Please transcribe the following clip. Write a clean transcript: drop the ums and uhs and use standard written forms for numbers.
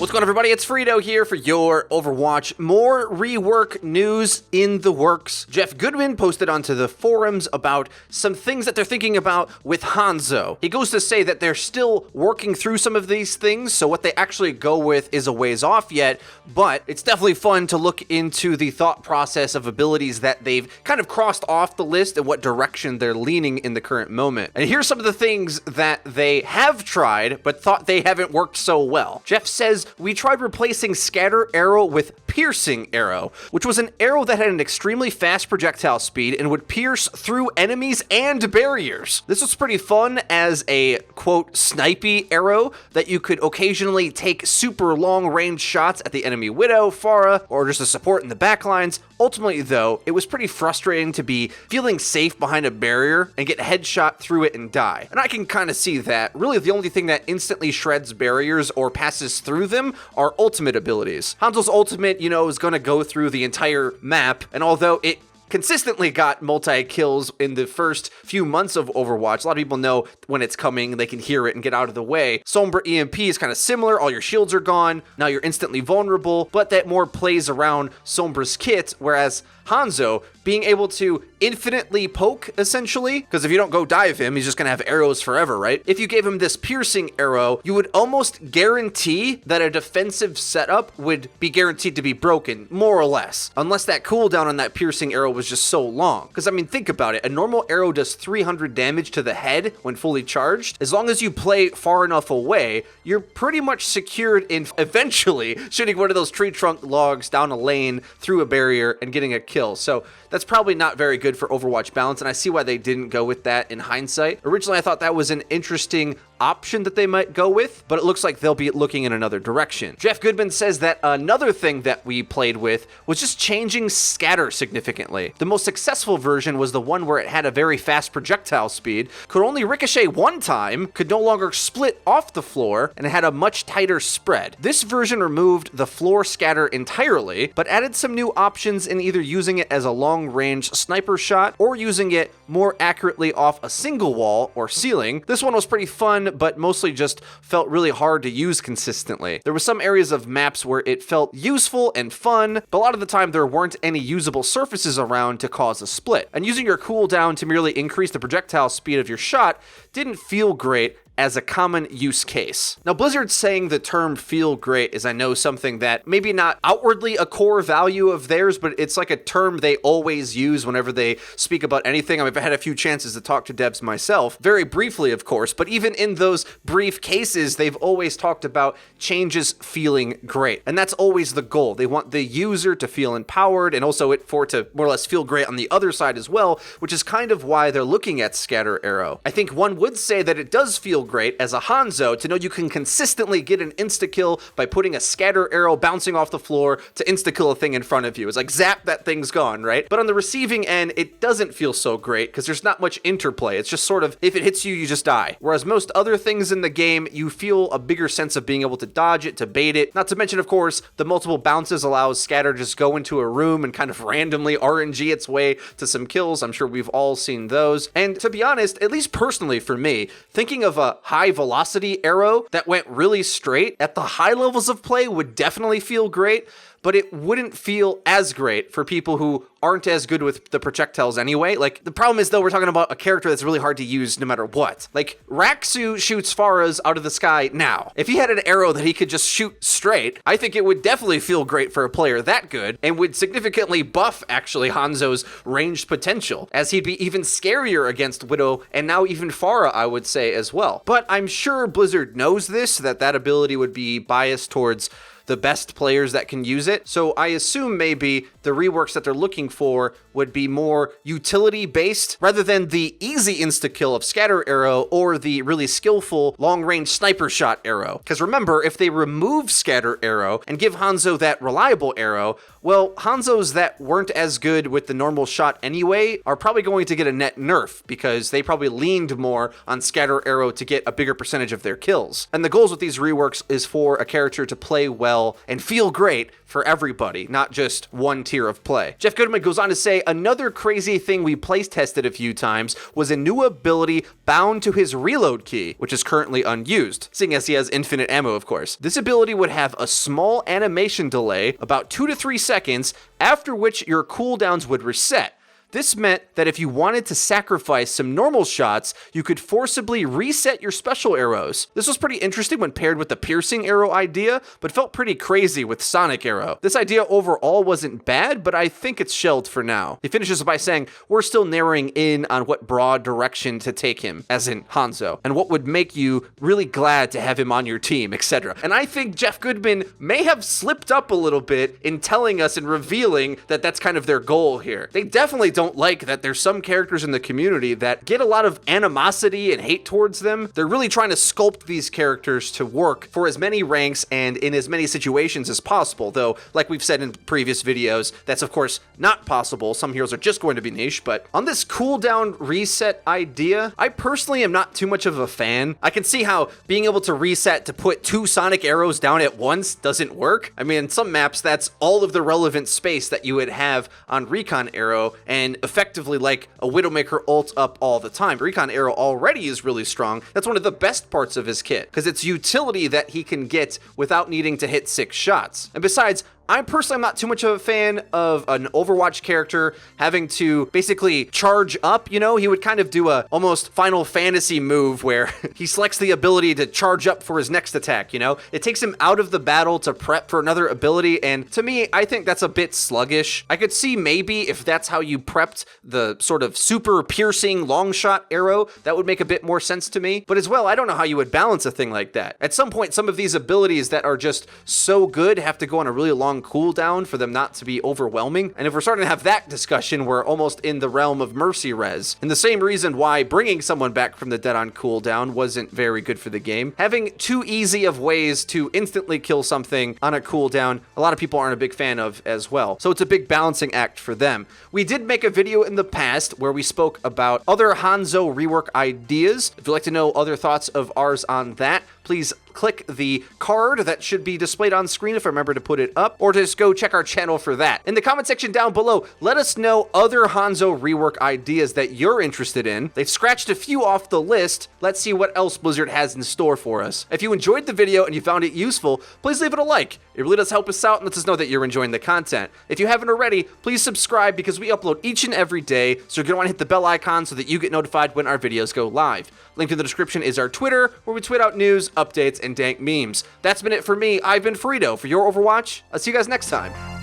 What's going on, everybody? It's FREEDO here for your Overwatch. More rework news in the works. Geoff Goodman posted onto the forums about some things that they're thinking about with Hanzo. He goes to say that they're still working through some of these things, so what they actually go with is a ways off yet, but it's definitely fun to look into the thought process of abilities that they've kind of crossed off the list and what direction they're leaning in the current moment. And here's some of the things that they have tried, but thought they haven't worked so well. Geoff says, we tried replacing Scatter Arrow with Piercing Arrow, which was an arrow that had an extremely fast projectile speed and would pierce through enemies and barriers. This was pretty fun as a, quote, snipey arrow that you could occasionally take super long range shots at the enemy Widow, Pharah, or just a support in the backlines. Ultimately, though, it was pretty frustrating to be feeling safe behind a barrier and get headshot through it and die. And I can kind of see that. Really, the only thing that instantly shreds barriers or passes through them are ultimate abilities. Hanzo's ultimate, is going to go through the entire map, and although it consistently got multi-kills in the first few months of Overwatch. A lot of people know when it's coming, they can hear it and get out of the way. Sombra EMP is kind of similar, all your shields are gone, now you're instantly vulnerable, but that more plays around Sombra's kit, whereas Hanzo being able to infinitely poke, essentially, because if you don't go dive him, he's just gonna have arrows forever, right? If you gave him this piercing arrow, you would almost guarantee that a defensive setup would be guaranteed to be broken, more or less, unless that cooldown on that piercing arrow was just so long. Because, I mean, think about it. A normal arrow does 300 damage to the head when fully charged. As long as you play far enough away, you're pretty much secured in eventually shooting one of those tree trunk logs down a lane through a barrier and getting a kill. So that's probably not very good for Overwatch balance, and I see why they didn't go with that in hindsight. Originally, I thought that was an interesting option that they might go with, but it looks like they'll be looking in another direction. Geoff Goodman says that another thing that we played with was just changing scatter significantly. The most successful version was the one where it had a very fast projectile speed, could only ricochet one time, could no longer split off the floor, and it had a much tighter spread. This version removed the floor scatter entirely, but added some new options in either using it as a long-range sniper shot or using it more accurately off a single wall or ceiling. This one was pretty fun, but mostly just felt really hard to use consistently. There were some areas of maps where it felt useful and fun, but a lot of the time there weren't any usable surfaces around to cause a split. And using your cooldown to merely increase the projectile speed of your shot didn't feel great as a common use case. Now, Blizzard's saying the term feel great is, I know, something that maybe not outwardly a core value of theirs, but it's like a term they always use whenever they speak about anything. I've had a few chances to talk to devs myself, very briefly, of course, but even in those brief cases, they've always talked about changes feeling great. And that's always the goal. They want the user to feel empowered and also for it to more or less feel great on the other side as well, which is kind of why they're looking at Scatter Arrow. I think one would say that it does feel great as a Hanzo to know you can consistently get an insta-kill by putting a scatter arrow bouncing off the floor to insta-kill a thing in front of you. It's like, zap, that thing's gone, right? But on the receiving end, it doesn't feel so great because there's not much interplay. It's just sort of, if it hits you, you just die. Whereas most other things in the game, you feel a bigger sense of being able to dodge it, to bait it. Not to mention, of course, the multiple bounces allows Scatter to just go into a room and kind of randomly RNG its way to some kills. I'm sure we've all seen those. And to be honest, at least personally for me, thinking of a high velocity arrow that went really straight at the high levels of play would definitely feel great, but it wouldn't feel as great for people who aren't as good with the projectiles anyway. Like, the problem is, though, we're talking about a character that's really hard to use no matter what. Like, Raksu shoots Pharahs out of the sky now. If he had an arrow that he could just shoot straight, I think it would definitely feel great for a player that good and would significantly buff, actually, Hanzo's ranged potential, as he'd be even scarier against Widow and now even Pharah, I would say, as well. But I'm sure Blizzard knows this, that ability would be biased towards the best players that can use it. So I assume maybe the reworks that they're looking for would be more utility based rather than the easy insta-kill of Scatter Arrow or the really skillful long-range sniper shot arrow. Because remember, if they remove Scatter Arrow and give Hanzo that reliable arrow, well, Hanzos that weren't as good with the normal shot anyway are probably going to get a net nerf because they probably leaned more on scatter arrow to get a bigger percentage of their kills. And the goals with these reworks is for a character to play well and feel great for everybody, not just one tier of play. Geoff Goodman goes on to say, another crazy thing we place tested a few times was a new ability bound to his reload key, which is currently unused, seeing as he has infinite ammo, of course. This ability would have a small animation delay, about 2 to 3 seconds, after which your cooldowns would reset. This meant that if you wanted to sacrifice some normal shots, you could forcibly reset your special arrows. This was pretty interesting when paired with the piercing arrow idea, but felt pretty crazy with sonic arrow. This idea overall wasn't bad, but I think it's shelved for now. He finishes by saying, we're still narrowing in on what broad direction to take him, as in Hanzo, and what would make you really glad to have him on your team, etc. And I think Geoff Goodman may have slipped up a little bit in telling us and revealing that that's kind of their goal here. They definitely don't like that there's some characters in the community that get a lot of animosity and hate towards them. They're really trying to sculpt these characters to work for as many ranks and in as many situations as possible, though, like we've said in previous videos, that's of course not possible. Some heroes are just going to be niche, but on this cooldown reset idea, I personally am not too much of a fan. I can see how being able to reset to put 2 sonic arrows down at once doesn't work. I mean, in some maps, that's all of the relevant space that you would have on Recon Arrow, and effectively like a Widowmaker ult up all the time. Recon Arrow already is really strong. That's one of the best parts of his kit, because it's utility that he can get without needing to hit 6 shots. And besides, I personally am not too much of a fan of an Overwatch character having to basically charge up, you know? He would kind of do a almost Final Fantasy move where he selects the ability to charge up for his next attack, you know? It takes him out of the battle to prep for another ability, and to me, I think that's a bit sluggish. I could see maybe if that's how you prepped the sort of super piercing long shot arrow, that would make a bit more sense to me. But as well, I don't know how you would balance a thing like that. At some point, some of these abilities that are just so good have to go on a really long cooldown for them not to be overwhelming. And if we're starting to have that discussion, we're almost in the realm of mercy res. And the same reason why bringing someone back from the dead on cooldown wasn't very good for the game. Having too easy of ways to instantly kill something on a cooldown, a lot of people aren't a big fan of as well. So it's a big balancing act for them. We did make a video in the past where we spoke about other Hanzo rework ideas. If you'd like to know other thoughts of ours on that, please click the card that should be displayed on screen if I remember to put it up, or just go check our channel for that. In the comment section down below, let us know other Hanzo rework ideas that you're interested in. They've scratched a few off the list. Let's see what else Blizzard has in store for us. If you enjoyed the video and you found it useful, please leave it a like. It really does help us out and lets us know that you're enjoying the content. If you haven't already, please subscribe because we upload each and every day, so you're going to want to hit the bell icon so that you get notified when our videos go live. Linked in the description is our Twitter, where we tweet out news, updates, and dank memes. That's been it for me. I've been FREEDO for Your Overwatch. I'll see you guys next time.